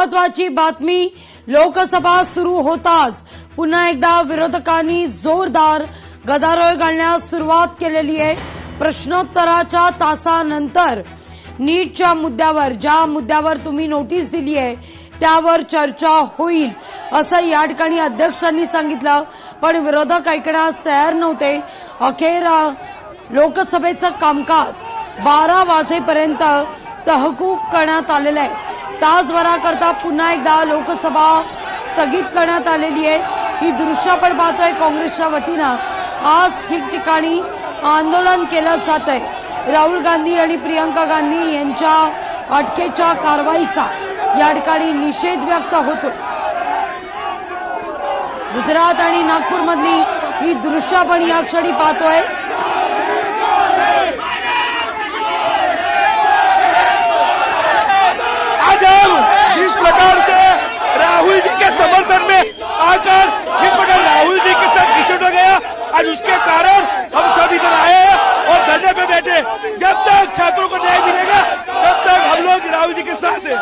महत्वाची बातमी, लोकसभा सुरू होताच पुन्हा एकदा विरोधकांनी जोरदार गदारोळ घालण्यास सुरुवात केलेली आहे। प्रश्नोत्तराच्या तासानंतर नीटच्या मुद्द्यावर, ज्या मुद्द्यावर तुम्ही नोटीस दिली आहे त्यावर चर्चा होईल असं या ठिकाणी अध्यक्षांनी सांगितलं, पण विरोधक ऐकण्यास तयार नव्हते। अखेर लोकसभेचं कामकाज 12 वाजेपर्यंत तहकूब करण्यात आलेलं आहे। तासभराकरता पुन्हा एकदा लोकसभा स्थगित करण्यात आलेली आहे। ही दृश्य आपण पाहतोय, काँग्रेसच्या वतीनं आज ठिकठिकाणी आंदोलन केलं जात आहे। राहुल गांधी आणि प्रियंका गांधी यांच्या अटकेच्या कारवाईचा या ठिकाणी निषेध व्यक्त होतोय। गुजरात आणि नागपूरमधली ही दृश्य आपण या क्षणी पाहतोय। आज हम जिस प्रकार से राहुल जी के समर्थन में आकर जिस प्रकार राहुल जी के साथ घिसट हो गया, आज उसके कारण हम सब इधर आए हैं और धरने पे बैठे। जब तक छात्रों को न्याय मिलेगा तब तक हम लोग राहुल जी के साथ हैं।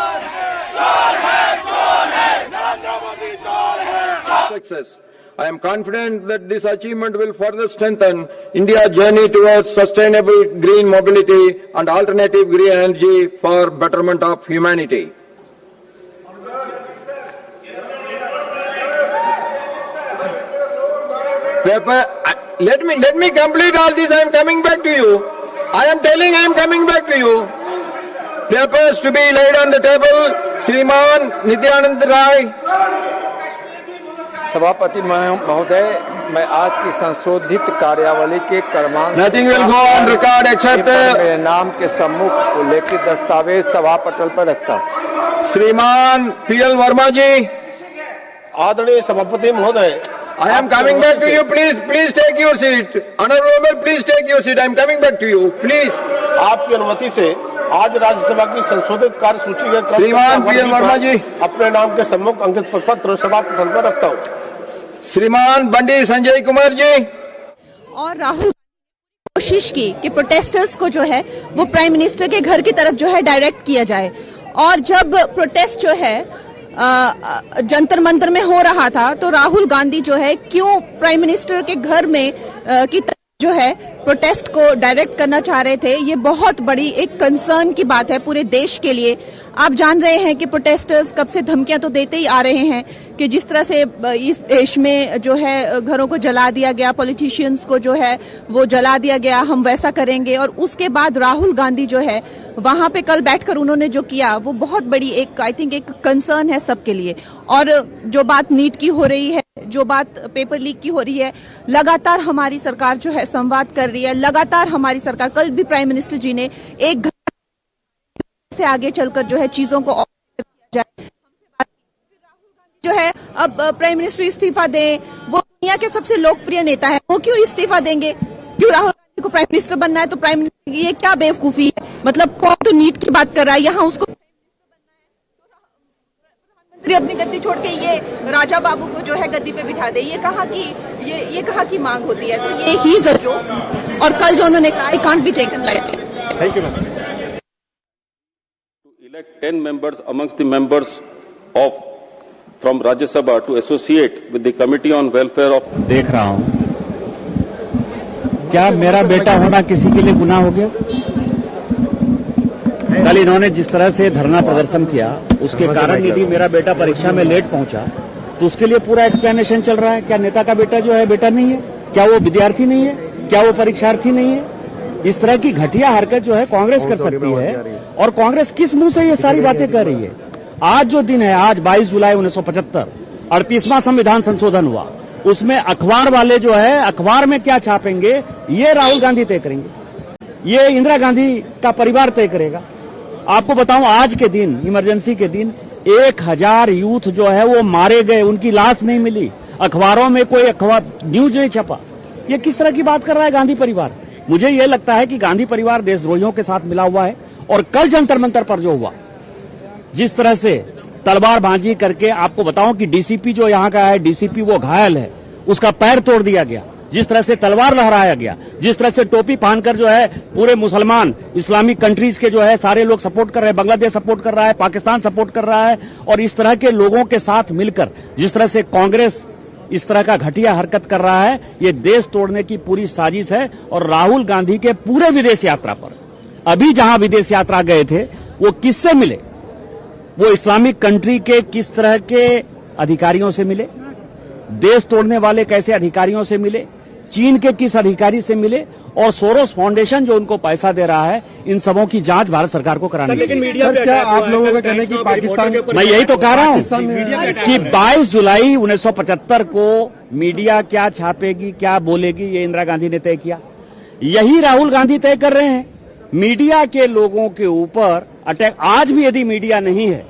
Success. I am confident that this achievement will further strengthen India's journey towards sustainable green mobility and alternative green energy for betterment of humanity. Let me complete all this. I am coming back to you. I am telling I am coming back to you. Papers to be laid on the table. Shriman Nityanand Rai. सभापति महोदय, मैं आज की संशोधित कार्यावली के क्रमांक Nothing will go on record except मेरे नाम के सम्मुख उल्लेखित दस्तावेज सभा पटल पर रखता हूँ। श्रीमान पीएल वर्मा जी, आदरणीय सभापति महोदय, I am coming back to you. Please take your seat. Honorable, please take your seat. I am coming back to you. Please. आपकी अनुमति से आज राज्यसभा की संशोधित कार्य सूची के श्रीमान पीएल वर्मा जी, अपने नाम के सम्मुख अंकित पत्र सभा पटल पर रखता हूँ। श्रीमान बंडी संजय कुमार जी। और राहुल कोशिश की कि प्रोटेस्टर्स को जो है वो प्राइम मिनिस्टर के घर की तरफ जो है डायरेक्ट किया जाए, और जब प्रोटेस्ट जो है जंतर मंतर में हो रहा था तो राहुल गांधी जो है क्यों प्राइम मिनिस्टर के घर में की तरफ जो है प्रोटेस्ट को डायरेक्ट करना चाह रहे थे। ये बहुत बड़ी एक कंसर्न की बात है पूरे देश के लिए। आप जान रहे हैं कि प्रोटेस्टर्स कब से धमकियां तो देते ही आ रहे हैं कि जिस तरह से इस देश में जो है घरों को जला दिया गया, पॉलिटिशियंस को जो है वो जला दिया गया, हम वैसा करेंगे। और उसके बाद राहुल गांधी जो है वहां पे कल बैठकर उन्होंने जो किया वो बहुत बड़ी एक आई थिंक एक कंसर्न है सबके लिए। और जो बात नीट की हो रही है, जो बात पेपर लीक की हो रही है, लगातार हमारी सरकार जो है संवाद कर रही है। लगातार हमारी सरकार, कल भी प्राइम मिनिस्टर जी ने एक घंटे से आगे चलकर जो है चीजों को किया जाए। जो है अब प्राइम मिनिस्टर इस्तीफा दें, वो दुनिया के सबसे लोकप्रिय नेता है, वो क्यों इस्तीफा देंगे? क्यों राहुल गांधी को प्राइम मिनिस्टर बनना है तो प्राइम मिनिस्टर, ये क्या बेवकूफी है? मतलब कौन तो नीट की बात कर रहा है, यहाँ उसको प्रधानमंत्री अपनी गद्दी छोड़ के ये राजा बाबू को जो है गद्दी पे बिठा दे। ये कहा कि मांग होती है, तो ये ही जो और कल जो उन्होंने कहा I can't be taken lightly. Thank you ma'am. Elect 10 members amongst the members of from Rajya Sabha to associate with the Committee on Welfare of। देख रहा हूं, क्या मेरा बेटा होना किसी के लिए गुनाह हो गया? कल इन्होंने जिस तरह से धरना प्रदर्शन किया उसके कारण यदि मेरा बेटा परीक्षा में लेट पहुंचा तो उसके लिए पूरा एक्सप्लेनेशन चल रहा है। क्या नेता का बेटा जो है बेटा नहीं है? क्या वो विद्यार्थी नहीं है? क्या वो परीक्षार्थी नहीं है? इस तरह की घटिया हरकत जो है कांग्रेस कर सकती है, और कांग्रेस किस मुंह से ये सारी बातें कर रही है? आज जो दिन है, आज 22 जुलाई 1975 38वां संविधान संशोधन हुआ, उसमें अखबार वाले जो है अखबार में क्या छापेंगे ये राहुल गांधी तय करेंगे, ये इंदिरा गांधी का परिवार तय करेगा। आपको बताऊं, आज के दिन, इमरजेंसी के दिन 1000 यूथ जो है वो मारे गए, उनकी लाश नहीं मिली, अखबारों में कोई अखबार न्यूज नहीं छपा। ये किस तरह की बात कर रहा है गांधी परिवार? मुझे ये लगता है कि गांधी परिवार देशद्रोहियों के साथ मिला हुआ है। और कल जंतर मंतर पर जो हुआ, जिस तरह से तलवारबाजी करके, आपको बताऊं कि डीसीपी जो यहां का है, डीसीपी वो घायल है, उसका पैर तोड़ दिया गया। जिस तरह से तलवार लहराया गया, जिस तरह से टोपी पहनकर जो है पूरे मुसलमान इस्लामिक कंट्रीज के जो है सारे लोग सपोर्ट कर रहे हैं, बांग्लादेश सपोर्ट कर रहा है, पाकिस्तान सपोर्ट कर रहा है, और इस तरह के लोगों के साथ मिलकर जिस तरह से कांग्रेस इस तरह का घटिया हरकत कर रहा है, ये देश तोड़ने की पूरी साजिश है। और राहुल गांधी के पूरे विदेश यात्रा पर, अभी जहां विदेश यात्रा गए थे, वो किससे मिले? वो इस्लामिक कंट्री के किस तरह के अधिकारियों से मिले? देश तोड़ने वाले कैसे अधिकारियों से मिले? चीन के किस अधिकारी से मिले? और सोरोस फाउंडेशन जो उनको पैसा दे रहा है, इन सबों की जांच भारत सरकार को करानी चाहिए। मीडिया पे क्या आप लोगों का कहना है कि पाकिस्तान, मैं यही तो कह रहा हूं कि 22 जुलाई 1975 को मीडिया क्या छापेगी, क्या बोलेगी, ये इंदिरा गांधी ने तय किया। यही राहुल गांधी तय कर रहे हैं। मीडिया के लोगों के ऊपर अटैक, आज भी यदि मीडिया नहीं है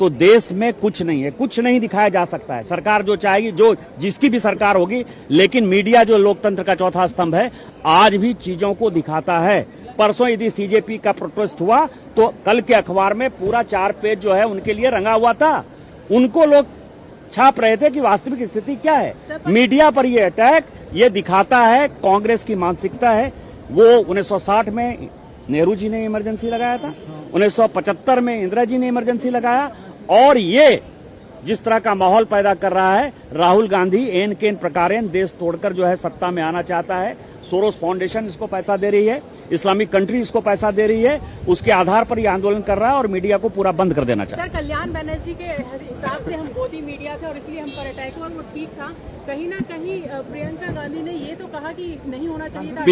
तो देश में कुछ नहीं है, कुछ नहीं दिखाया जा सकता है। सरकार जो चाहेगी, जो जिसकी भी सरकार होगी, लेकिन मीडिया जो लोकतंत्र का चौथा स्तंभ है, आज भी चीजों को दिखाता है। परसों यदि सीजेपी का प्रोटेस्ट हुआ तो कल के अखबार में पूरा 4 पेज जो है उनके लिए रंगा हुआ था। उनको लोग छाप रहे थे कि वास्तविक स्थिति क्या है। मीडिया पर यह अटैक ये दिखाता है कांग्रेस की मानसिकता है। वो 1960 में नेहरू जी ने इमरजेंसी लगाया था, 1975 में इंदिरा जी ने इमरजेंसी लगाया, और ये जिस तरह का माहौल पैदा कर रहा है, राहुल गांधी एन केन प्रकारेण देश तोड़कर जो है सत्ता में आना चाहता है। सोरोस फाउंडेशन इसको पैसा दे रही है, इस्लामिक कंट्री इसको पैसा दे रही है, उसके आधार पर यह आंदोलन कर रहा है और मीडिया को पूरा बंद कर देना चाहता है। सर, कल्याण बनर्जी के हिसाब से हम गोदी मीडिया थे और इसलिए हम पर अटैक हुआ, वो ठीक था। कहीं ना कहीं प्रियंका गांधी ने ये तो कहा कि नहीं होना चाहिए था।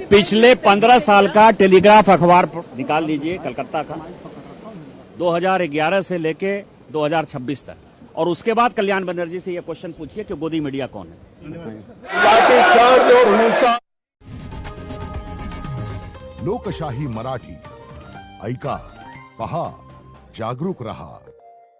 पिछले 15 साल का टेलीग्राफ अखबार निकाल लीजिए कलकत्ता का, 2011 से लेके 2026 तक, और उसके बाद कल्याण बनर्जी से यह क्वेश्चन पूछिए कि गोदी मीडिया कौन है। लोकशाही मराठी ऐका, पहा, जागरूक रहा।